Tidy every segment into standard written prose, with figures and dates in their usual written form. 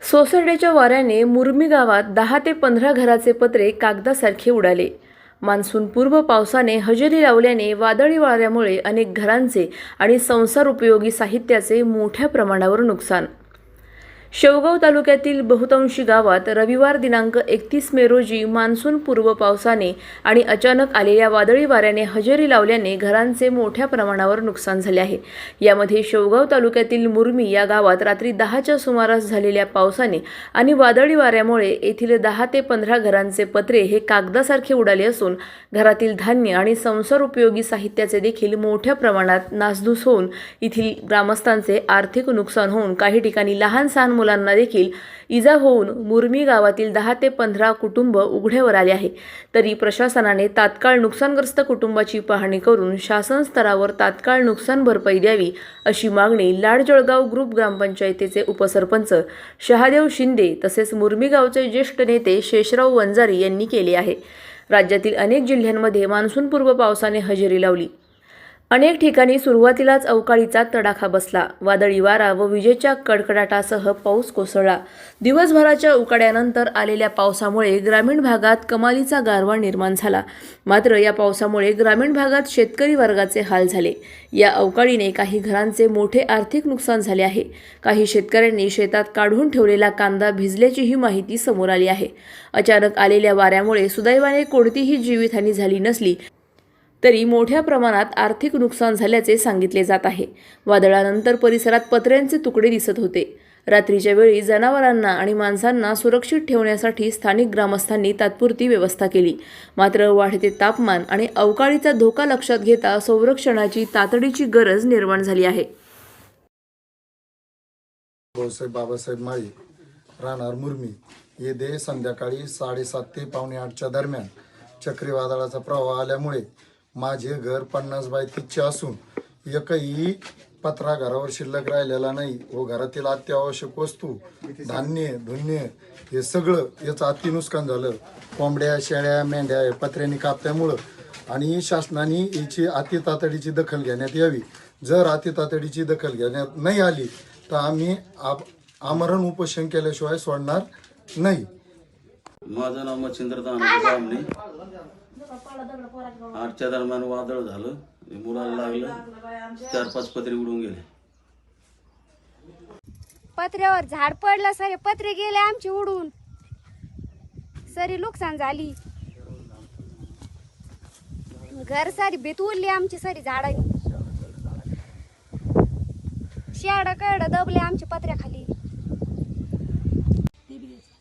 सोसाट्याच्या वाऱ्याने मुरमी गावात 10 ते 15 घराचे पत्रे कागदासारखे उडाले। मान्सूनपूर्व पावसाने हजेरी लावल्याने वादळी वाऱ्यामुळे अनेक घरांचे आणि संसार उपयोगी साहित्याचे मोठ्या प्रमाणावर नुकसान। शेवगाव तालुक्यातील बहुतांशी गावात रविवार दिनांक 31 मे रोजी मान्सूनपूर्व पावसाने आणि अचानक आलेल्या वादळी वाऱ्याने हजेरी लावल्याने घरांचे मोठ्या प्रमाणावर नुकसान झाले आहे। यामध्ये शेवगाव तालुक्यातील मुरमी या गावात रात्री 10च्या सुमारास झालेल्या पावसाने आणि वादळी वाऱ्यामुळे येथील 10 ते 15 घरांचे पत्रे हे कागदासारखे उडाले असून घरातील धान्य आणि संसार उपयोगी साहित्याचे देखील मोठ्या प्रमाणात नासधूस होऊन येथील ग्रामस्थांचे आर्थिक नुकसान होऊन काही ठिकाणी लहान मुलांना देखील इजा होऊन मुरमी गावातील 10 ते 15 कुटुंब उघड्यावर आले आहे। तरी प्रशासनाने तात्काळ नुकसानग्रस्त कुटुंबाची पाहणी करून शासन स्तरावर तात्काळ नुकसान भरपाई द्यावी अशी मागणी लाडजळगाव ग्रुप ग्रामपंचायतीचे उपसरपंच शहादेव शिंदे तसेच मुरमी गावचे ज्येष्ठ नेते शेषराव वंजारी यांनी केली आहे। राज्यातील अनेक जिल्ह्यांमध्ये मान्सूनपूर्व पावसाने हजेरी लावली। अनेक ठिकाणी सुरुवातीलाच अवकाळीचा तडाखा बसला। वादळी वारा व विजेच्या कडकडाटासह पाऊस कोसळला। दिवसभराच्या उकाड्यानंतर आलेल्या पावसामुळे ग्रामीण भागात कमालीचा गारवा निर्माण झाला। मात्र या पावसामुळे ग्रामीण भागात शेतकरी वर्गाचे हाल झाले। या अवकाळीने काही घरांचे मोठे आर्थिक नुकसान झाले आहे। काही शेतकऱ्यांनी शेतात काढून ठेवलेला कांदा भिजल्याचीही माहिती समोर आली आहे। अचानक आलेल्या वाऱ्यामुळे सुदैवाने कोणतीही जीवितहानी झाली नसली तरी मोठ्या प्रमाणात आर्थिक नुकसान झाल्याचे सांगितले जात आहे। वादळानंतर परिसरात पत्र्यांचे तुकडे दिसत होते। रात्रीच्या वेळी जनावरांना आणि माणसांना सुरक्षित ठेवण्यासाठी स्थानिक ग्रामस्थांनी तात्पुरती व्यवस्था केली। मात्र वाढते तापमान आणि अवकाळीचा धोका लक्षात घेता संरक्षणाची तातडीची गरज निर्माण झाली आहे। बाबासाहेब माळी राहणार मुरमी येथे संध्याकाळी 7:30 ते 7:45च्या दरम्यान चक्रीवादळाचा प्रवाह आल्यामुळे माझे घर 50 बाय 30चे असून एकही पत्रा घरावर शिल्लक राहिलेला नाही व घरातील अत्यावश्यक वस्तू धान्य धुन्य हे सगळं याचं अति नुकसान झालं। कोंबड्या शेळ्या मेंढ्या पत्र्यांनी कापल्यामुळं आणि शासनाने याची अति तातडीची दखल घेण्यात यावी। जर अति तातडीची दखल घेण्यात नाही आली तर आम्ही आमरण उपोषण केल्याशिवाय सोडणार नाही। माझं नाव मच्छिंद्र दामले। 8च्या दरम्यान वादळ झालं, मुलाला लागलं, 4-5 पत्रे उडून गेले। पत्र्यावर झाड पडलं, सारे पत्रे गेले आमचे उडून, सारी नुकसान झाली। घर सारी भीत उडली आमची, सारी झाडांनी शेड कड दबले आमच्या पत्र्याखाली।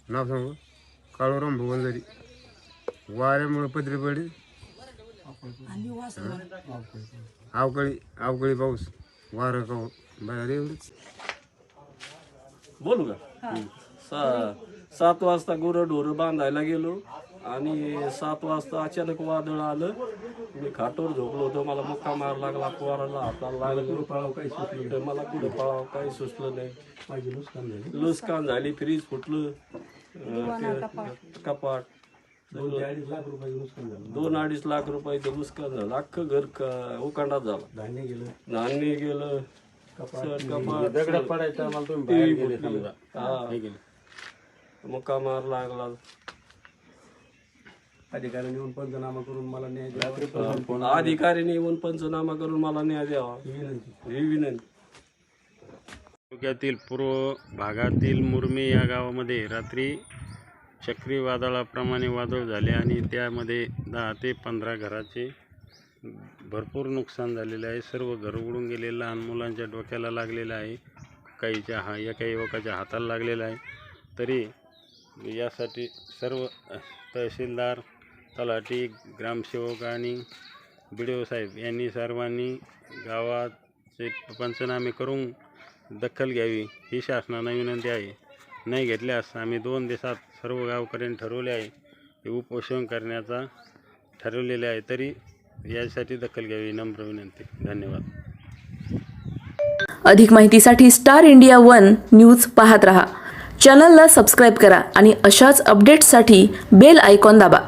नाव सांगू काळूराम भुवनझरी। वाऱ्यामुळे पत्रे पडली, अवकाळी पाऊस वारं का बाहेर एवढंच बोलू का। 7 वाजता गुरंढोरं बांधायला गेलो आणि 7 वाजता अचानक वादळ आलं। मी खाटोर झोपलो होतो, मला मुक्का मार लागला, पोराला हाताला लागलं, कुठं पळाव काही सुचलं नाही, मला कुठं पळाव काही सुचलं नाही। माझी नुकसान झाली, फ्रीज फुटलं, कपाट 2-2.5 लाख रुपयाचं नुकसान झालं। अख्खं घर उकांडात झालं, धान्य गेलं, मुक्का मार लागला। अधिकाऱ्यांनी येऊन पंचनामा करून मला न्याय द्यावा ही विनंती। तालुक्यातील पूर्व भागातील मुरमी या गावामध्ये रात्री चक्रीवादळाप्रमाणे वादळ झाले आणि त्यामध्ये 10 ते 15 घराचे भरपूर नुकसान झालेले आहे। सर्व घर उडून गेले, लहान मुलांच्या डोक्याला लागलेलं आहे, एका युवकाच्या हाताला लागलेलं आहे। तरी यासाठी सर्व तहसीलदार, तलाठी, ग्रामसेवक आणि BDO साहेब यांनी सर्वांनी गावाचे पंचनामे करून दखल घ्यावी ही शासनाला विनंती आहे। नाही घेतल्यास आम्ही 2 दिवसात सर्व गावकऱ्यांनी ठरवले आहे हे उपोषण करण्याचा ठरवलेले आहे। तरी यासाठी दखल घ्यावी नम्र विनंती। धन्यवाद। अधिक माहितीसाठी स्टार इंडिया 1 न्यूज पाहत रहा। चॅनलला सबस्क्राइब करा आणि अशाच अपडेट्ससाठी बेल आयकॉन दाबा।